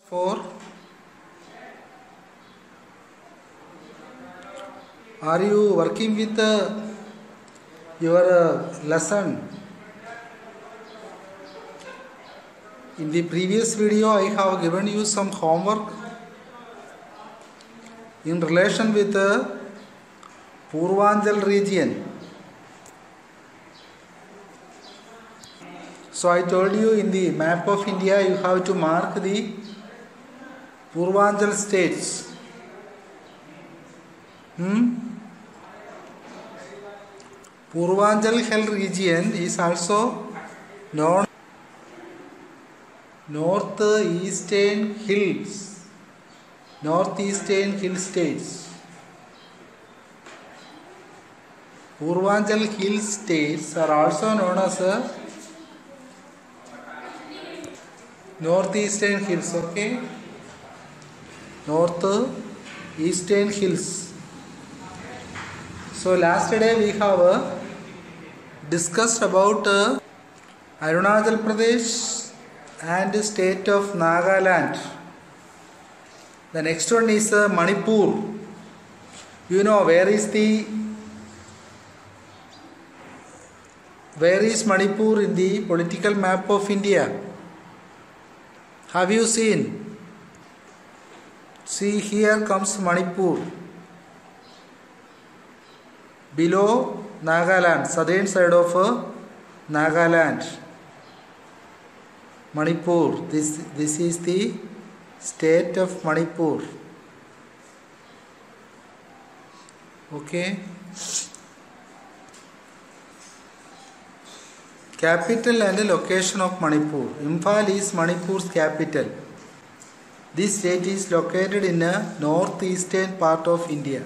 4. Are you working with your lesson? In the previous video I have given you some homework in relation with the Purvanchal region. So I told you in the map of India you have to mark the Purvanchal states. Purvanchal hill region is also known Northeastern hill states. Purvanchal hill states are also known as Northeastern hills. Okay, Northeastern hills. So last day we have discussed about Arunachal Pradesh and the state of Nagaland. The next one is Manipur. You know where is Manipur in the political map of India? Have you seen? See, here comes Manipur. Below Nagaland, southern side of Nagaland. Manipur. This is the state of Manipur. Okay. Capital and location of Manipur. Imphal is Manipur's capital. This state is located in the northeastern part of India.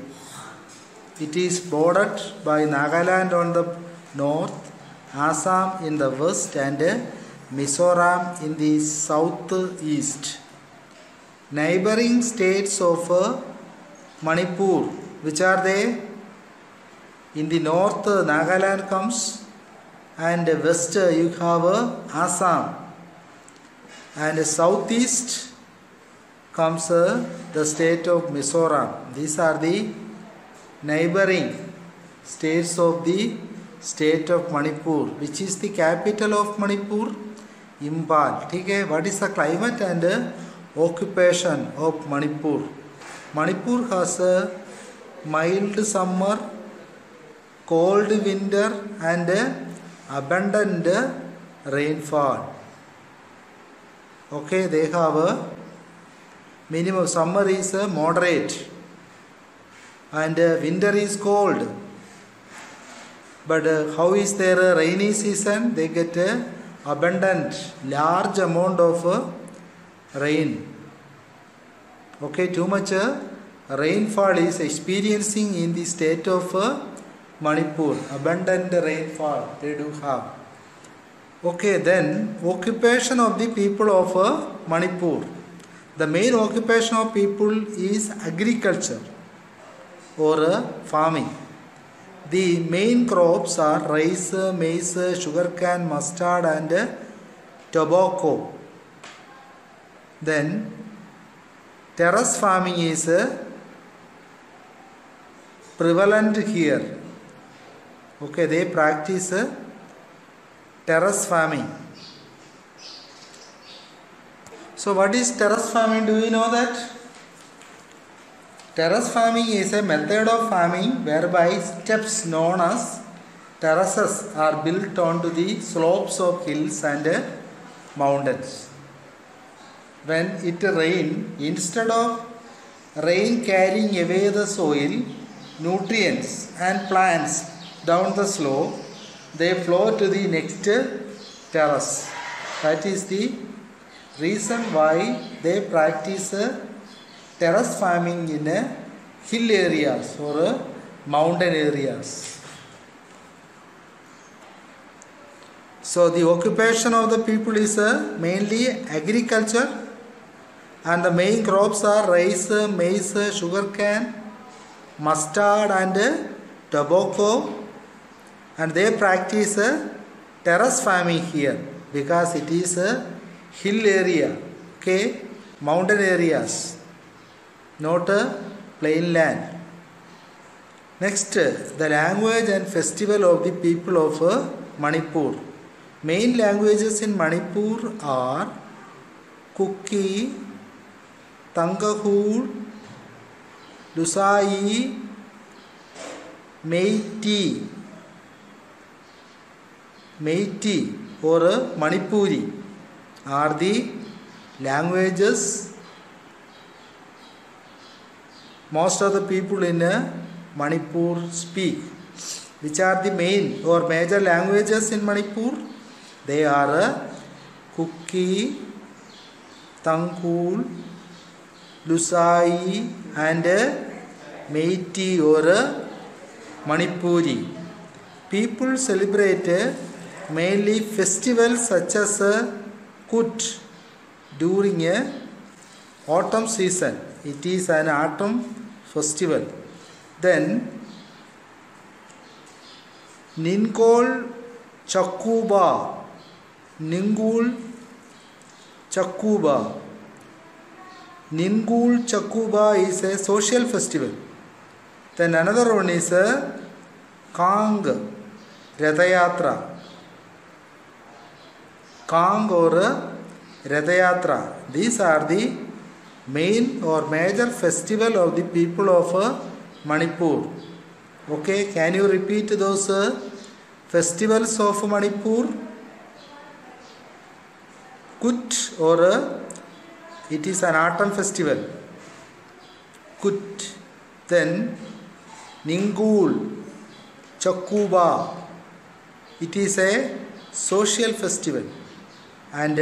It is bordered by Nagaland on the north, Assam in the west and Mizoram in the southeast. Neighboring states of Manipur, which are they? In the north Nagaland comes and west you have Assam and southeast comes the state of Mizoram. These are the neighboring states of the state of Manipur. Which is the capital of Manipur? Imphal. Okay. What is the climate and occupation of Manipur? Manipur has a mild summer, cold winter and abundant rainfall. Okay, they have a minimum. Summer is moderate and winter is cold. But how is their rainy season? They get abundant, large amount of rain. Okay, too much rainfall is experiencing in the state of Manipur. Abundant rainfall they do have. Okay, then occupation of the people of Manipur. The main occupation of people is agriculture or farming. The main crops are rice, maize, sugarcane, mustard and tobacco. Then terrace farming is prevalent here. Okay, they practice terrace farming. So what is terrace farming? Do you know that? Terrace farming is a method of farming whereby steps known as terraces are built onto the slopes of hills and mountains. When it rains, instead of rain carrying away the soil, nutrients and plants down the slope, they flow to the next terrace. That is the reason why they practice terrace farming in hill areas or mountain areas. So the occupation of the people is mainly agriculture and the main crops are rice, maize, sugarcane, mustard and tobacco, and they practice terrace farming here because it is a hill area. Okay, mountain areas, not a plain land. Next, the language and festival of the people of Manipur. Main languages in Manipur are Kuki, Tangahul, Lusai, Meiti or Manipuri are the languages most of the people in Manipur speak. Which are the main or major languages in Manipur? They are Kuki, Tangkhul, Lusai and Meiti or Manipuri. People celebrate mainly festivals such as Kut during autumn season. It is an autumn festival. Then Ningol Chakuba is a social festival. Then another one is Kang Rathayatra. Kang or Rathayatra. These are the main or major festival of the people of Manipur. Okay, can you repeat those festivals of Manipur? Kut or it is an autumn festival. Kut. Then Ningul Chakuba. It is a social festival. And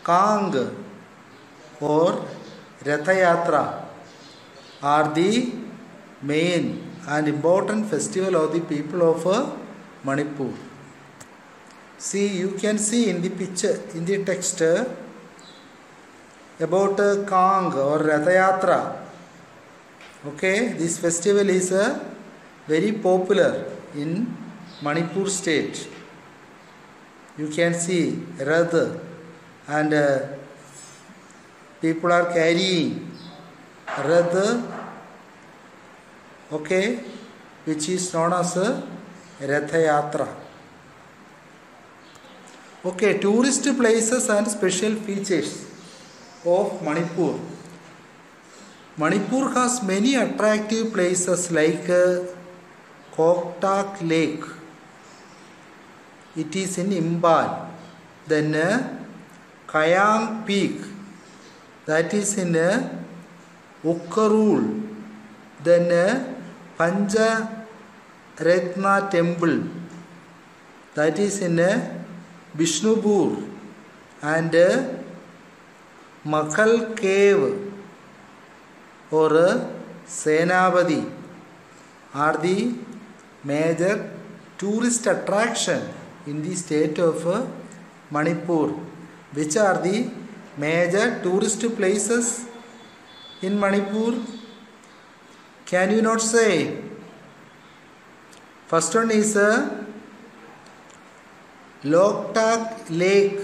Kang or Rathayatra are the main and important festival of the people of Manipur. See, you can see in the picture, in the text about Kang or Rathayatra. Okay, this festival is very popular in Manipur state. You can see Rath and people are carrying Rath, okay, which is known as Rathayatra. Okay, tourist places and special features of Manipur. Manipur has many attractive places like Koktak Lake. It is in Imphal. Then Kayang Peak. That is in Ukkarul. Then Pancharetna Temple. That is in Bishnupur. And Makal Cave or Senapati are the major tourist attraction in the state of Manipur. Which are the major tourist places in Manipur? Can you not say? First one is Loktak Lake.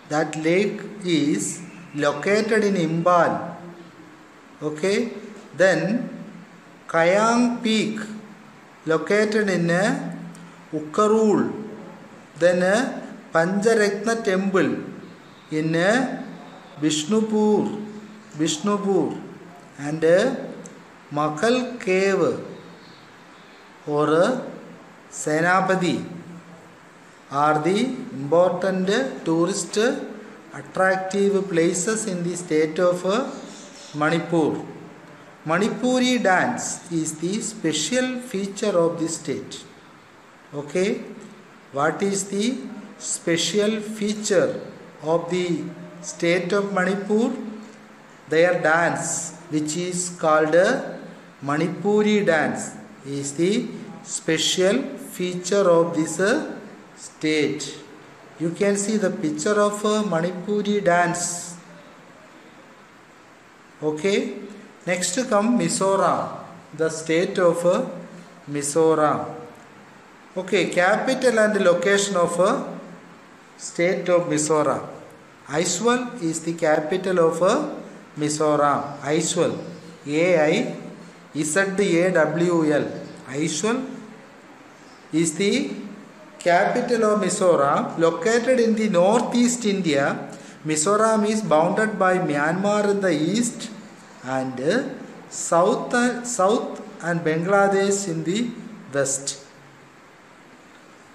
That lake is located in Imphal. Okay. Then Kayang Peak, located in Ukkarul. Then Pancharetna Temple in Bishnupur. And Makal Cave or Senapati are the important tourist attractive places in the state of Manipur. Manipuri dance is the special feature of the state. Okay, what is the special feature of the state of Manipur? Their dance, which is called Manipuri dance, is the special feature of this state. You can see the picture of Manipuri dance. Okay. Next come Mizoram, the state of Mizoram. Okay, capital and location of state of Mizoram. Aizawl is the capital of Mizoram. Aizawl, Aizawl. Aizawl is the capital of Mizoram, located in the northeast India. Mizoram is bounded by Myanmar in the east and south and Bangladesh in the west.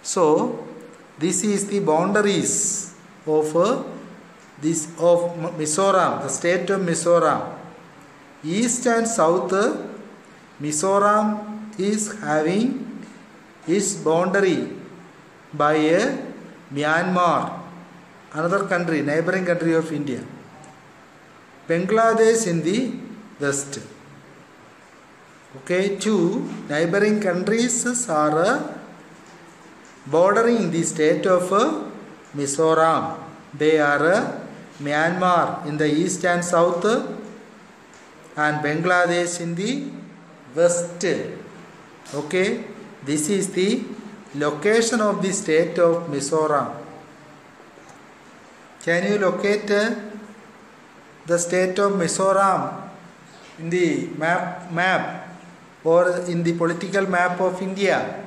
So this is the boundaries of Mizoram, the state of Mizoram. East and south, Mizoram is having its boundary by Myanmar, another country, neighboring country of India. Bangladesh in the west. Okay, two neighboring countries are bordering the state of Mizoram. They are Myanmar in the east and south and Bangladesh in the west. Okay, this is the location of the state of Mizoram. Can you locate the state of Mizoram in the map or in the political map of India?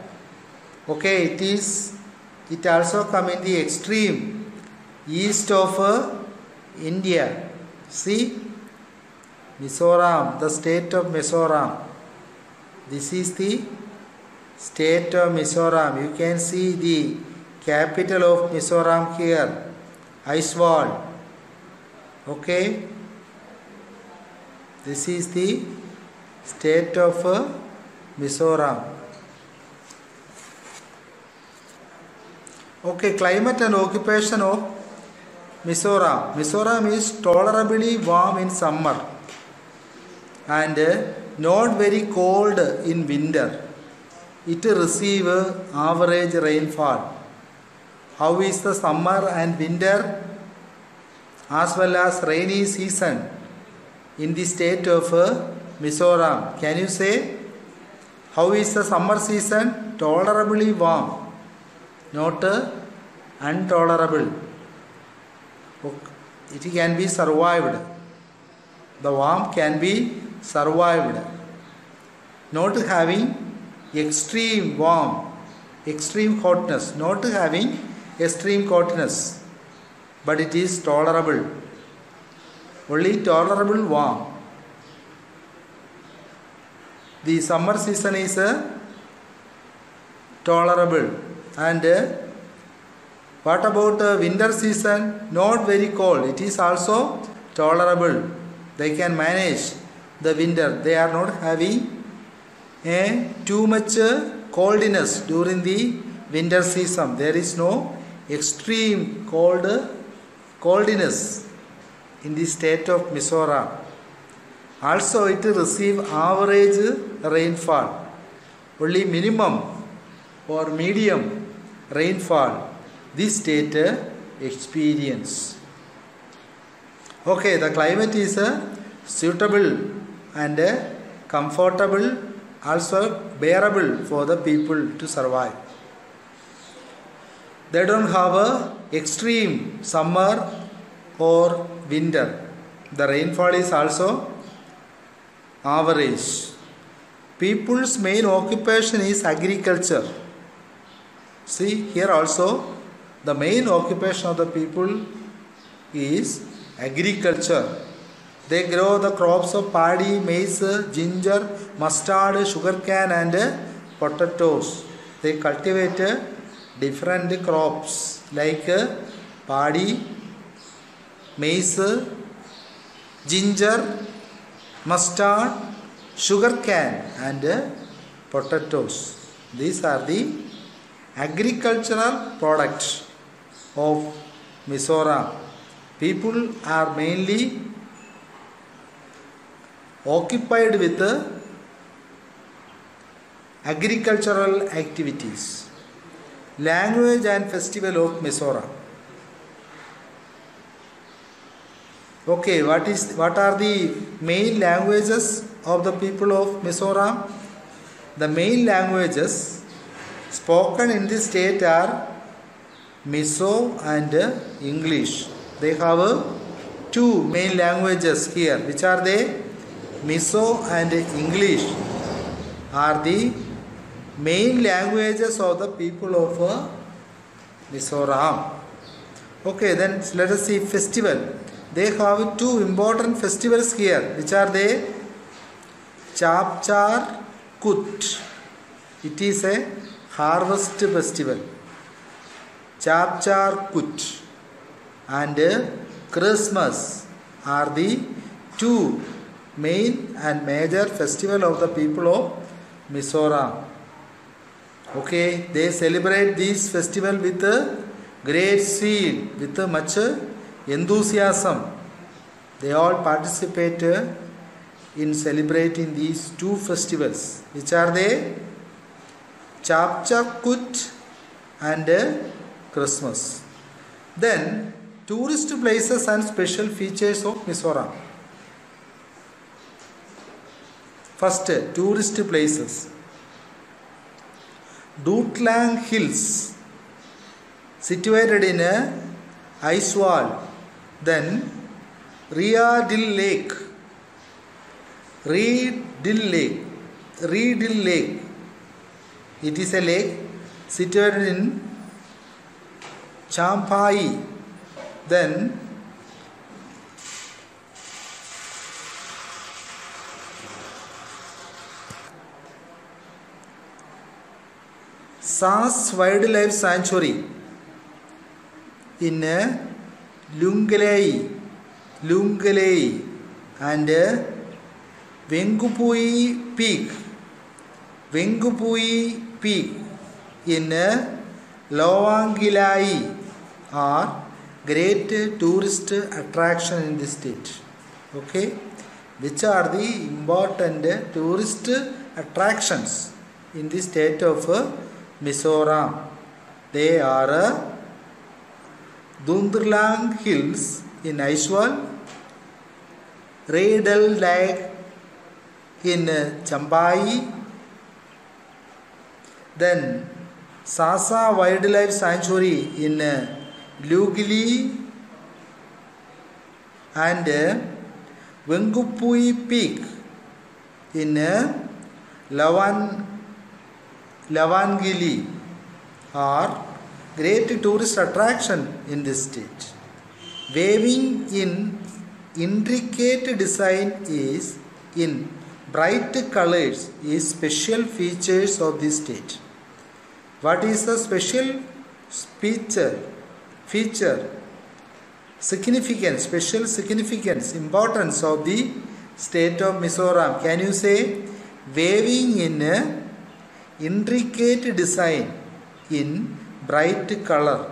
Okay, it also come in the extreme east of India. See, Mizoram, the state of Mizoram. This is the state of Mizoram. You can see the capital of Mizoram here, Aizawl. Okay, this is the state of Mizoram. Okay, climate and occupation of Mizoram. Mizoram is tolerably warm in summer and not very cold in winter. It receives average rainfall. How is the summer and winter as well as rainy season in the state of Mizoram? Can you say how is the summer season? Tolerably warm, not intolerable. It can be survived. The warmth can be survived. Not having extreme warmth, extreme hotness, not having extreme hotness, but it is tolerable. Only tolerable warmth. The summer season is tolerable. And what about winter season? Not very cold. It is also tolerable. They can manage the winter. They are not having too much coldness during the winter season. There is no extreme coldness in the state of Mizoram. Also, it receives average rainfall. Only minimum or medium rainfall this state experience. Okay, the climate is suitable and comfortable, also bearable for the people to survive. They don't have a extreme summer or winter. The rainfall is also average. People's main occupation is agriculture. See, here also the main occupation of the people is agriculture. They grow the crops of paddy, maize, ginger, mustard, sugarcane and potatoes. They cultivate different crops like paddy, maize, ginger, mustard, sugarcane and potatoes. These are the agricultural products of Mizoram. People are mainly occupied with agricultural activities. Language and festival of Mizoram. Okay, what are the main languages of the people of Mizoram? The main languages spoken in this state are Mizo and English. They have two main languages here. Which are they? Mizo and English are the main languages of the people of Mizoram. Okay, then let us see festival. They have two important festivals here. Which are they? Chapchar Kut. It is a harvest festival. Chapchar Kut and Christmas are the two main and major festival of the people of Mizoram. Okay, they celebrate this festival with a great zeal, with much enthusiasm. They all participate in celebrating these two festivals. Which are they? Chapchar Kut and Christmas. Then tourist places and special features of Mizoram. First, tourist places. Dutlang Hills, situated in Aizawl. Then Reedill Lake. Reedill Lake. It is a lake situated in Champhai. Then Sas Wildlife Sanctuary in Lungalei and Vengupui Peak in Lowangilai are great tourist attraction in this state. Okay, which are the important tourist attractions in the state of Mizoram? They are Dutlang Hills in Aizawl, Reedill Lake in Champhai, then Sasa Wildlife Sanctuary in Lugili, and Vengupui Peak in Lavangili are great tourist attraction in this state. Weaving in intricate design is in bright colors is special features of this state. What is the special feature, significance, special significance, importance of the state of Mizoram? Can you say? Weaving in intricate design in bright color.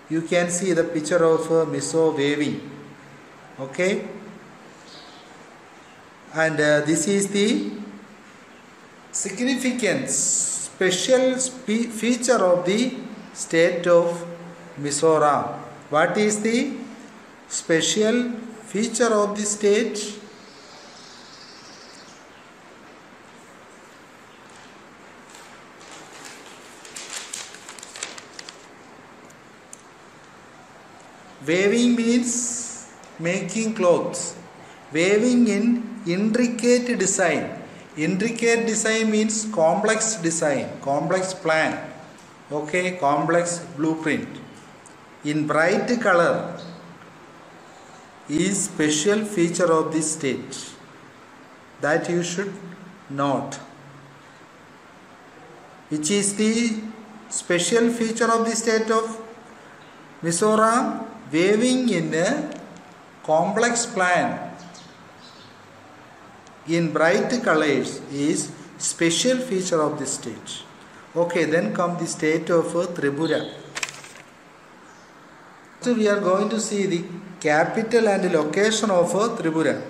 You can see the picture of Mizo weaving. Okay, and this is the significance, special feature of the state of Mizoram. What is the special feature of the state? Weaving means making clothes. Weaving in intricate design. Intricate design means complex design, complex plan. Okay, complex blueprint. In bright color is special feature of this state that you should note. Which is the special feature of the state of Mizoram? Weaving in a complex plan in bright colors is special feature of this state. Okay, then come the state of Tripura. So we are going to see the capital and location of Tripura.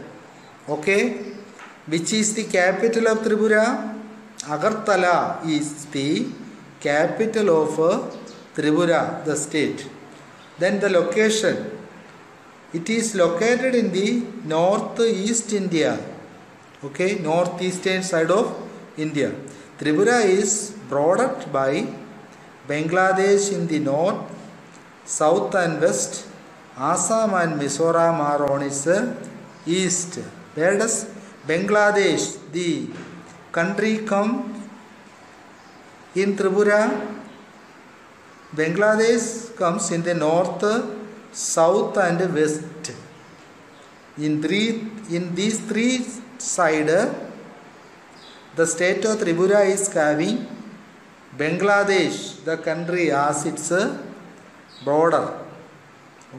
Okay, which is the capital of Tripura? Agartala is the capital of Tripura, the state. Then the location. It is located in the northeast India. Okay, northeastern side of India. Tripura is bordered by Bangladesh in the north, south and west, Assam and Mizoram are on its east. Where does Bangladesh, the country, come in Tripura? Bangladesh comes in the north, south and west. In these three sides, the state of Tripura is having Bangladesh, the country, as its border.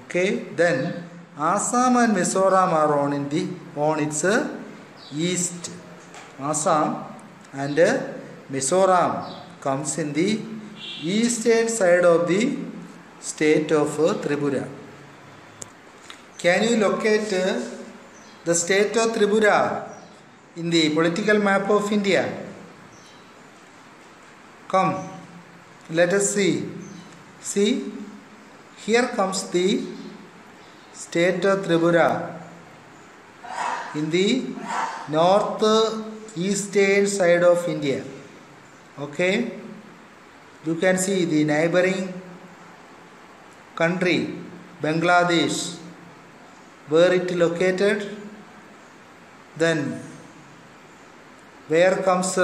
Okay, then Assam and Mizoram are on its east. Assam and Mizoram comes in the eastern side of the state of Tripura. Can you locate the state of Tripura in the political map of India? Come, let us see. See, here comes the state of Tripura in the northeastern side of India. Okay, you can see the neighboring country Bangladesh, where it located. Then where comes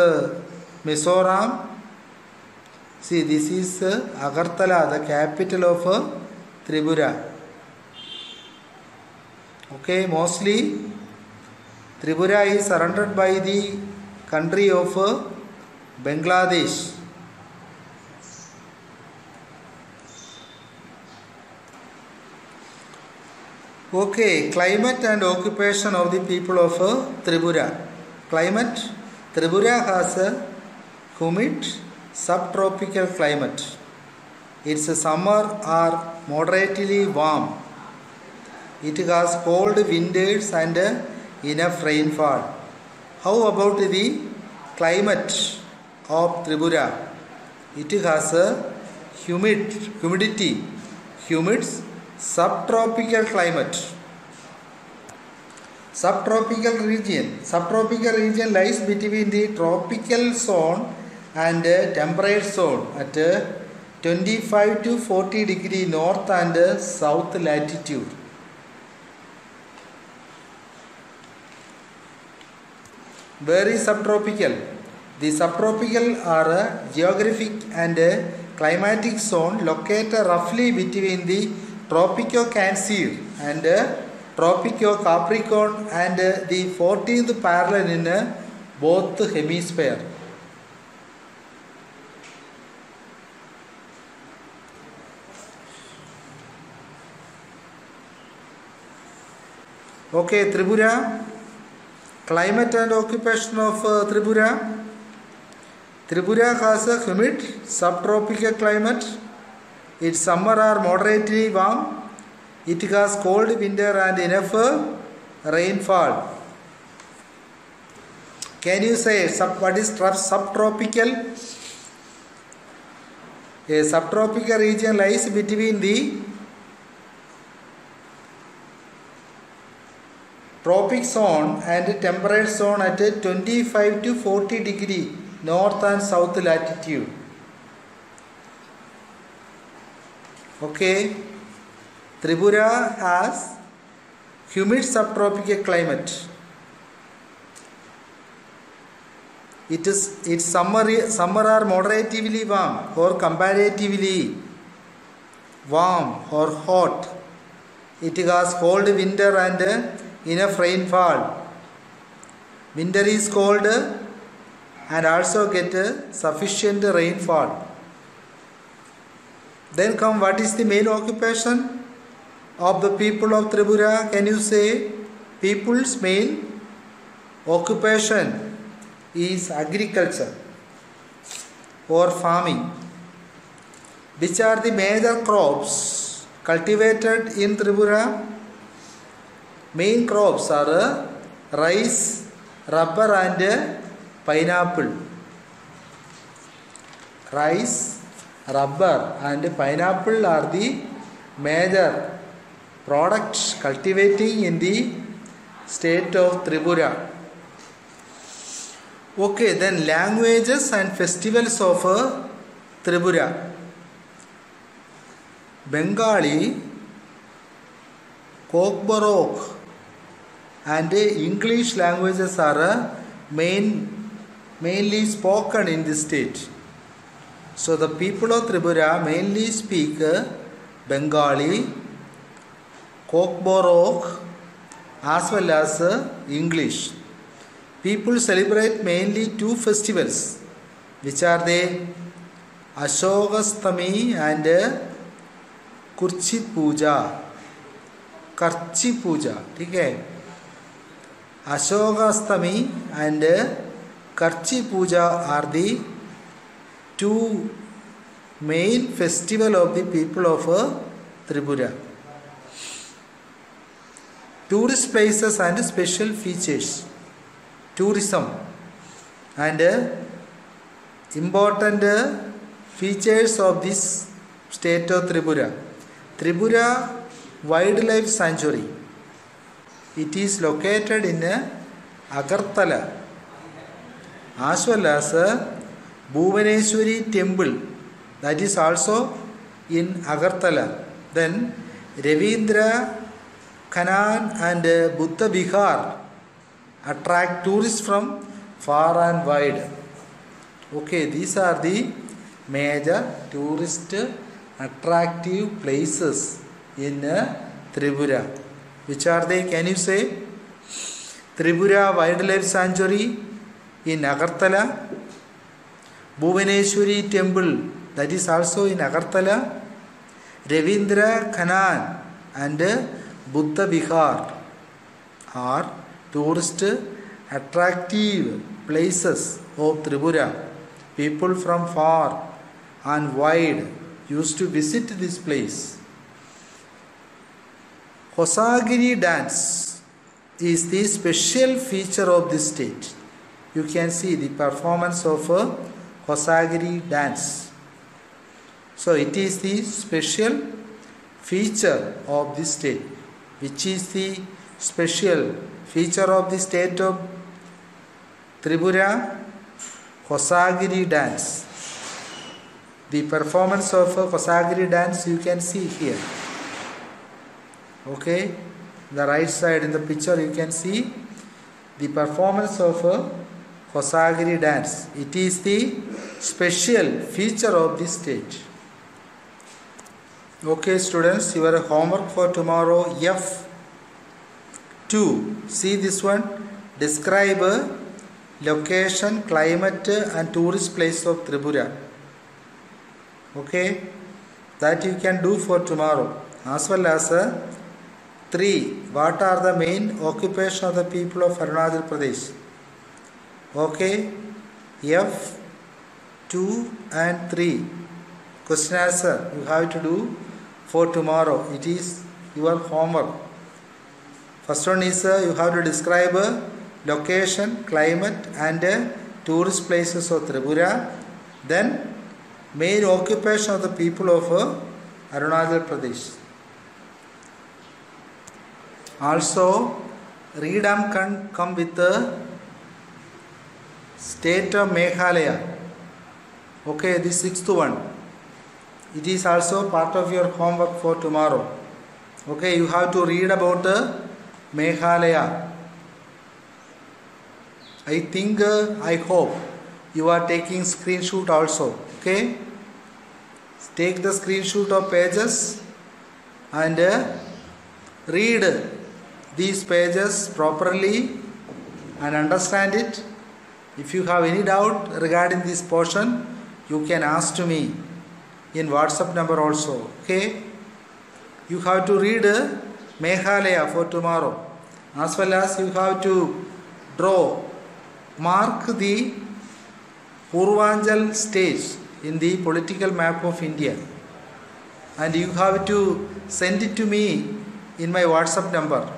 Mizoram? See, this is Agartala, the capital of Tripura. Okay, mostly Tripura is surrounded by the country of Bangladesh. Okay, climate and occupation of the people of Tripura. Climate, Tripura has a humid subtropical climate. Its summer are moderately warm. It has cold winters and enough rainfall. How about the climate of Tripura? It has a humid subtropical climate. Subtropical region lies between the tropical zone and temperate zone at 25 to 40 degree north and south latitude. Where is subtropical? The subtropical are a geographic and climatic zone located roughly between the Tropico-Cancer and Tropico-Capricorn and the 14th parallel in both hemispheres. Okay, Tripura. Climate and occupation of Tripura. Tripura has a humid subtropical climate. Its summer are moderately warm. It has cold winter and enough rainfall. Can you say what is subtropical? A subtropical region lies between the tropic zone and temperate zone at 25 to 40 degree north and south latitude. Okay, Tripura has humid subtropical climate. Its summer are moderately warm or comparatively warm or hot. It has cold winter and enough rainfall. Winter is cold and also get sufficient rainfall. Then come, what is the main occupation of the people of Tripura? Can you say people's main occupation is agriculture or farming? Which are the major crops cultivated in Tripura? Main crops are rice, rubber and pineapple. Rice, rubber and pineapple are the major products cultivating in the state of Tripura. Okay, then languages and festivals of Tripura. Bengali Kokborok and English languages are mainly spoken in this state. So the people of Tripura mainly speak Bengali, Kokborok as well as English. People celebrate mainly two festivals, which are the Ashokastami and Kurchi Puja. Karchi Puja, okay? Ashokastami and Karchi Puja are the two main festival of the people of Tripura. Tourist places and special features. Tourism and important features of this state of Tripura. Tripura Wildlife Sanctuary. It is located in Agartala, as well as Bhuvaneshwari Temple, that is also in Agartala. Then Ravindra Khanan and Buddha Vihar attract tourists from far and wide. Okay, these are the major tourist attractive places in Tripura. Which are they? Can you say? Tripura Wildlife Sanctuary in Agartala, Bhuvaneshwari Temple, that is also in Agartala, Ravindra Khanan and Buddha Vihar are tourist attractive places of Tripura. People from far and wide used to visit this place. Kosagiri dance is the special feature of this state. You can see the performance of Kosagiri dance. So it is the special feature of this state. Which is the special feature of the state of Tripura? Kosagiri dance. The performance of Kosagiri dance you can see here. Okay, the right side in the picture you can see the performance of Kosagiri dance. It is the special feature of this state. Okay students, your homework for tomorrow F2. See this one. Describe location, climate and tourist place of Tripura. Okay, that you can do for tomorrow. As well as 3. What are the main occupation of the people of Arunachal Pradesh? Okay, F2 and 3. Question answer you have to do for tomorrow. It is your homework. First one is you have to describe location, climate and tourist places of Tripura. Then main occupation of the people of Arunachal Pradesh. Also, read and come with the state of Meghalaya. Okay, the 6th one. It is also part of your homework for tomorrow. Okay, you have to read about Meghalaya. I think, I hope you are taking screenshot also. Okay, take the screenshot of pages and read these pages properly and understand it. If you have any doubt regarding this portion, you can ask to me in WhatsApp number also. Okay, you have to read Meghalaya for tomorrow, as well as you have to mark the Purvanchal state in the political map of India, and you have to send it to me in my WhatsApp number.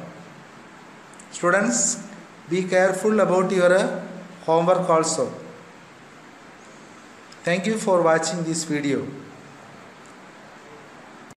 Students, be careful about your homework also. Thank you for watching this video.